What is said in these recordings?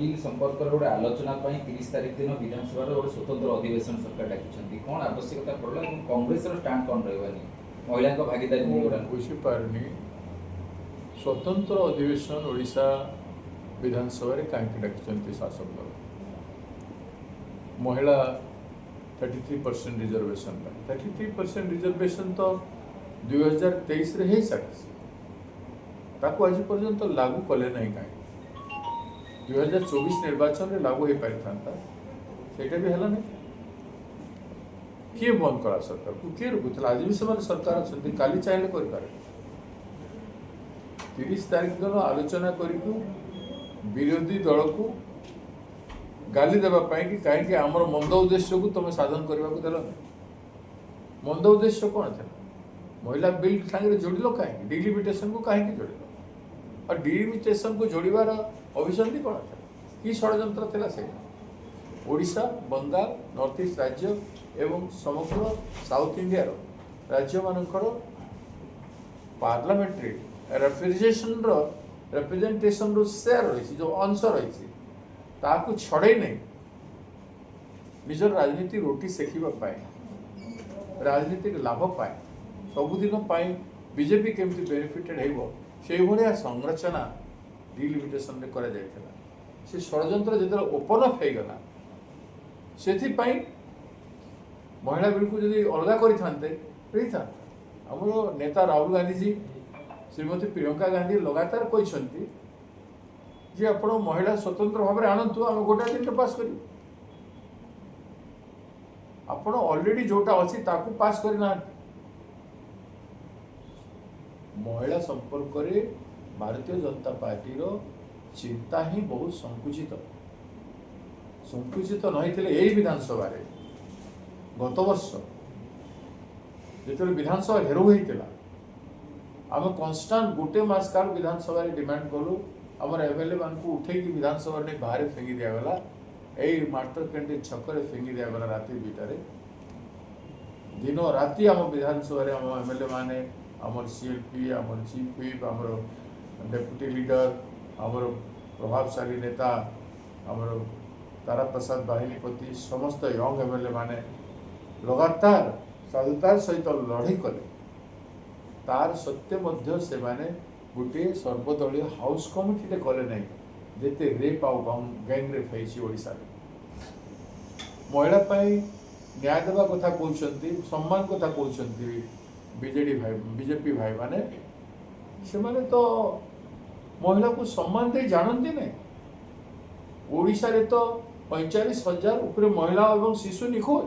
Bill संपर्क गोटे आलोचना 30 तारीख दिन विधानसभा गोटे स्वतंत्र अधिवेशन सरकार डाकी कौन आवश्यकता पड़ला कांग्रेस स्टांड कौन रही महिला भागीदारी बुझीपारे स्वतंत्र अधिवेशन ओडिशा विधानसभा कहीं डाकी शासक दल महिला 33% रिजर्वेशन 33% रिजर्वेशन तो 2023 रे हो सारी आज पर्यंत लागू कले ना कहीं 2024 निर्वाचन में लागू हो पारि था सेटा भी है नहीं किए बंद कला सरकार को किए रोकुला आज भी से सरकार अच्छा काली चाहिए करें 30 तारीख दिन आलोचना करूँ विरोधी दल को गाली देवाई कि कहीं आमर मंद उद्देश्य को तुम साधन करने को देल मंद उद्देश्य कौन था महिला बिल सागर जोड़ कहीं डिलिमिटेशन को कहीं जोड़ और डिलिमिटेशन को जोड़ार अभिसंधि कौन था कि षड्यंत्र था से ओडिशा बंगाल नॉर्थ ईस्ट राज्य एवं समग्र साउथ इंडिया राज्य मानकर पार्लियामेंट्री रिप्रेजेंटेशन रो शेयर रही जो अंश रही ताकू छड़े नहीं निजर राजनीति रोटी सेकिबा राजनीतिक लाभ पाए सबुदिन बीजेपी केमती बेनिफिटेड हो भाया संरचना डिलिमिटेशन करा जायथिला से षड्यंत्र जो ओपन अप हो गला से महिला बिल को जब अलग करता आमर नेता राहुल गांधी जी श्रीमती प्रियंका गांधी लगातार कहते जे आप महिला स्वतंत्र भाव में आणतु आम गोटे दिन पास कर ऑलरेडी जोटा अच्छी ताकू पास करना महिला संपर्क में भारतीय जनता पार्टी रो चिंता ही बहुत संकुचित नहीं यही विधानसभा गत वर्ष जो विधानसभा हेरो होता आम कन्स्टाट गोटे मास काल विधानसभा डिमांड कलु आमर एमएलए मान को उठे विधानसभा नहीं बाहर फेंगी दिगला यही मास्टर कैंटीन छक फेंगी दिगला राति 2टार दिन राति आम विधानसभा आम एमएलए माने आमर सीएलपी आमर चीफ व्हिप आमर डेप्यूटी लीडर आमर प्रभावशाली नेता आमर तारा प्रसाद बाहिनीपति समस्त यंग एमएलए माने लगातार साधुतार सहित लड़ाई कले तार सत्य मध्य से माने गोटे सर्वदलीय हाउस कमिटी कले ना जिते रेप आउ गैंग रेप होइछी महिला न्याय देवा कथा कहते सम्मान कथा कहते बीजेडी भाई बीजेपी भाई माने से माने तो महिला को सम्मान दे जानती नहीं ओडिशा रे तो 45,000 उपरे महिला और शिशु निखोज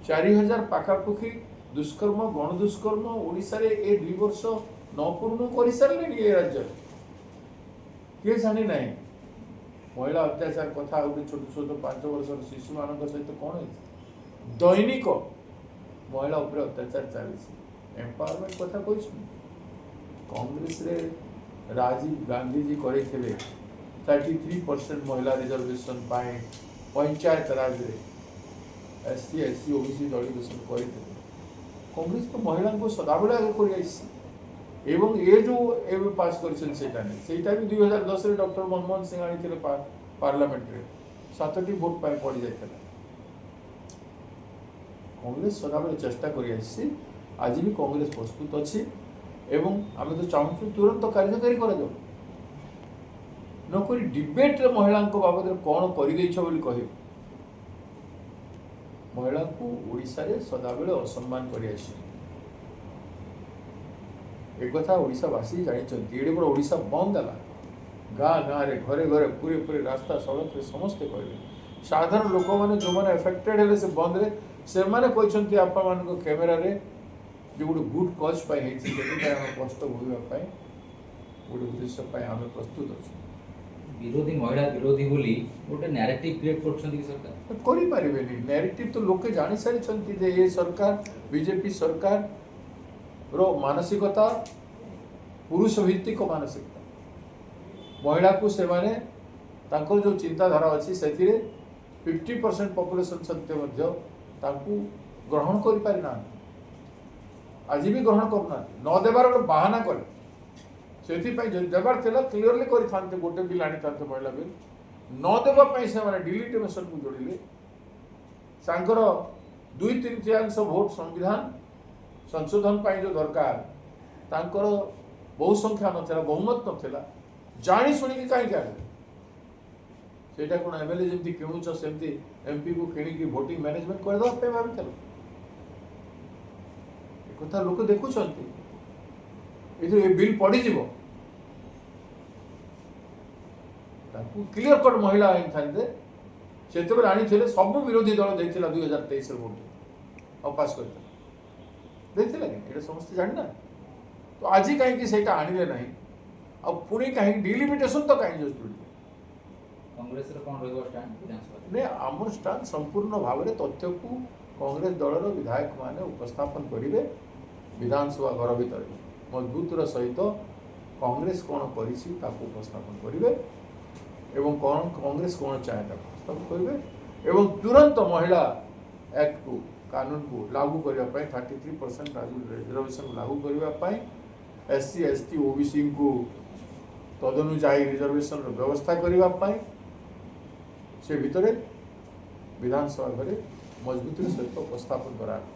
4,000 पाखापाखि दुष्कर्म गण दुष्कर्म ओडिशा रे ए 2 वर्ष नपूर्ण कर सारे ये राज्य किए जानी ना महिला अत्याचार कथा गोटे छोट छोट 5 वर्षर शिशु मान सहित कौन है दैनिक महिला उपरे अत्याचार चली एम्पावरमेंट कथा कह कांग्रेस रे राजीव गांधी जी करे 33% महिला रिजर्वेशन पाए पंचायत राज रे एससी एससी ओबीसी दलित करते कांग्रेस तो महिला को सदाबले आगे कर एवं ये जो एवं पास करटा भी 2010 रे डॉक्टर मनमोहन सिंह आनी पार्लियामेंट रे 7टी वोट पाए पड़ जाता कांग्रेस सदाबले चेष्टा कर आज भी कांग्रेस प्रस्तुत अच्छी एवं आम तो चाहूँ तुरंत कार्यकारी कर नक डिबेट महिला बाबद कौन कर महिला को ओडिशा रे सदाबले असम्मान कर एकथा ओडिशावासी जानते ये बड़ा ओडिशा बंद है गाँ गाँव रे घरे घरे पूरे पूरे रास्ता सड़क रे समस्ते कहले साधारण लोक मैंने जो मैंने एफेक्टेड है से बंद रे से माने कहते आप कैमेरा रे जो गोटे गुड कज कष्ट भोगाई गोटे उद्देश्य आम प्रस्तुत अच्छे विरोधी महिला विरोधी बोली गोटे नैरेटिव क्रिएट करछंती सरकार करि परिबेनी नैरेटिव तो लोके जानि सारी छंती जे ये सरकार बीजेपी सरकार रो मानसिकता पुरुष भित्तिक मानसिकता महिला को से माने तांको जो चिंताधारा अच्छी से 50% पॉपुलेशन सत्य मध्य तांको ग्रहण करि पारि ना आज भी ग्रहण करना न देवार गोटे बाहाना कले ସେଥିପାଇଁ ଯଦି ଦେବାର ଥିଲା କ୍ଲିୟରଲି କରିଥାନ୍ତେ, ଗୋଟେ ବିଲ୍ ଆଣିଥାନ୍ତେ ମହିଳା ବିଲ୍। ନ ଦେବା ପାଇଁ ସେମାନେ ଡିଲିଟିମେସନକୁ ଯୋଡ଼ିଲେ। ତାଙ୍କର 2/3 ଭୋଟ ସମ୍ବିଧାନ ସଂଶୋଧନ ପାଇଁ ଯେଉଁ ଦରକାର ତାଙ୍କର ବହୁ ସଂଖ୍ୟା ନଥିଲା, ବହୁମତ ନଥିଲା, ଜାଣି ଶୁଣିକି କାହିଁକି ଆଣିଲେ? ସେଇଟା କ'ଣ ଏମଏଲଏ ଯେମିତି କିଣୁଛ ସେମିତି ଏମପିକୁ କିଣିକି ଭୋଟିଂ ମ୍ୟାନେଜମେଣ୍ଟ କରିଦେବା ପାଇଁ ଭାବିଥିଲ? ଏକଥା ଲୋକ ଦେଖୁଛନ୍ତି। ଏ ବିଲ୍ ପଡ଼ିଯିବ, ତାକୁ କ୍ଲିୟର କଟ୍ ମହିଳା ଆଣିଥାନ୍ତେ। ସେତେବେଳେ ଆଣିଥିଲେ, ସବୁ ବିରୋଧୀ ଦଳ ଦେଇଥିଲା 2023 ଭୋଟ ଆଉ ପାସ୍ କରିଥିଲା, ଦେଇଥିଲା କି ଏଇଟା ସମସ୍ତେ ଜାଣିନା। ତ ଆଜି କାହିଁକି ସେଇଟା ଆଣିଲେ ନାହିଁ? ଆଉ ପୁଣି କାହିଁକି ଡିଲିମିଟେସନ ତ କାହିଁକି ଯୋଡ଼ିଲେ? କଂଗ୍ରେସର କ'ଣ ରହିବ ଷ୍ଟାଣ୍ଡ ବିଧାନସଭାରେ? ମାନେ ଆମର ଷ୍ଟାଣ୍ଡ ସମ୍ପୂର୍ଣ୍ଣ ଭାବରେ ତଥ୍ୟକୁ କଂଗ୍ରେସ ଦଳର ବିଧାୟକମାନେ ଉପସ୍ଥାପନ କରିବେ। ବିଧାନସଭା ଘର ଭିତରେ ମଜବୁତର ସହିତ କଂଗ୍ରେସ କ'ଣ କରିଛି ତାକୁ ଉପସ୍ଥାପନ କରିବେ ଏବଂ କ'ଣ କଂଗ୍ରେସ କ'ଣ ଚାହେଁ ତାକୁ ଉପସ୍ଥାପନ କରିବେ ଏବଂ ତୁରନ୍ତ ମହିଳା ଆକ୍ଟକୁ, କାନୁନକୁ ଲାଗୁ କରିବା ପାଇଁ 33% ରିଜର୍ଭେସନ୍ ଲାଗୁ କରିବା ପାଇଁ, SC ST OBCଙ୍କୁ ତଦନୁଯାୟୀ ରିଜର୍ଭେସନ୍ର ବ୍ୟବସ୍ଥା କରିବା ପାଇଁ ସେ ଭିତରେ ବିଧାନସଭା ଘରେ ମଜବୁତର ସହିତ ଉପସ୍ଥାପନ କରାଯିବ।